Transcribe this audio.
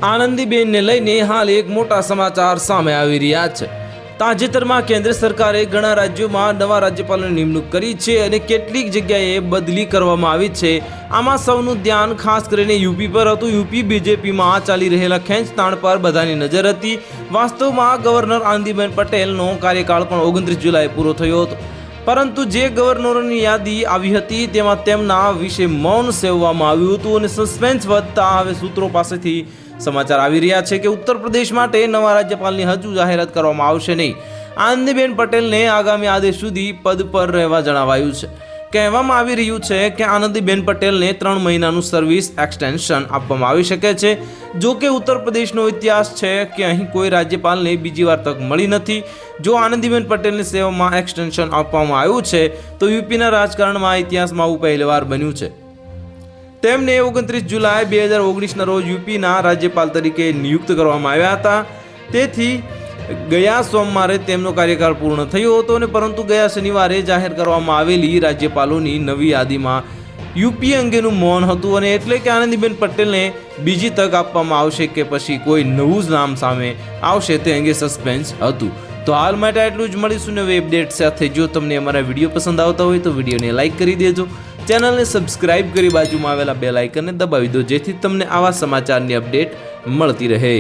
આનંદીબેનને લઈને હાલ એક મોટા સમાચાર સામે આવી રહ્યા છે। તાજેતરમાં કેન્દ્ર સરકારે ઘણા રાજ્યોમાં નવા રાજ્યપાલોની નિમણૂક કરી છે અને કેટલીક જગ્યાએ બદલી કરવામાં આવી છે। આમાં સૌનું ધ્યાન ખાસ કરીને યુપી પર હતું। યુપી બીજેપીમાં ચાલી રહેલા ખેંચતાણ પર બધાની નજર હતી। વાસ્તવમાં ગવર્નર આનંદીબેન પટેલનો કાર્યકાળ પણ 29 જુલાઈએ પૂરો થયો હતો, પરંતુ જે ગવર્નરોની યાદી આવી હતી તેમાં તેમના વિશે મૌન સેવવામાં આવ્યું હતું અને સસ્પેન્સ વધતા હવે સૂત્રો પાસેથી સમાચાર આવી રહ્યા છે કે ઉત્તર પ્રદેશ માટે નવા રાજ્યપાલની હજુ જાહેરાત કરવામાં આવશે નહીં। આનંદીબેન પટેલને આગામી આદેશ સુધી પદ પર રહેવા જણાવાયું છે। કહેવામાં આવી રહ્યું છે કે આનંદીબેન પટેલને 3 મહિનાનું સર્વિસ એક્સટેન્શન આપવામાં આવી શકે છે। જો કે ઉત્તર પ્રદેશનો ઇતિહાસ છે કે અહીં કોઈ રાજ્યપાલને બીજી વાર તક મળી નથી। જો આનંદીબેન પટેલને સેવામાં એક્સટેન્શન આપવામાં આવ્યું છે તો યુપીના રાજકારણમાં ઇતિહાસમાં આવું પહેલીવાર બન્યું છે। તેમને 29 જુલાઈ 2019ના રોજ યુપીના રાજ્યપાલ તરીકે નિયુક્ત કરવામાં આવ્યા હતા। તેથી ગયા સોમવારે તેમનો કાર્યકાળ પૂર્ણ થયો હતો અને પરંતુ ગયા શનિવારે જાહેર કરવામાં આવેલી રાજ્યપાલોની નવી યાદીમાં યુપી અંગેનું મૌન હતું અને એટલે કે આનંદીબેન પટેલને બીજી તક આપવામાં આવશે કે પછી કોઈ નવું જ નામ સામે આવશે તે અંગે સસ્પેન્સ હતું। તો હાલ માટે આટલું જ। મળીશું નવી અપડેટ સાથે। જો તમને અમારા વિડીયો પસંદ આવતા હોય તો વિડીયોને લાઇક કરી દેજો, ચેનલને સબસ્ક્રાઇબ કરી બાજુમાં આવેલા બેલ આઇકનને દબાવી દો, જેથી તમને આવા સમાચારની અપડેટ મળતી રહે।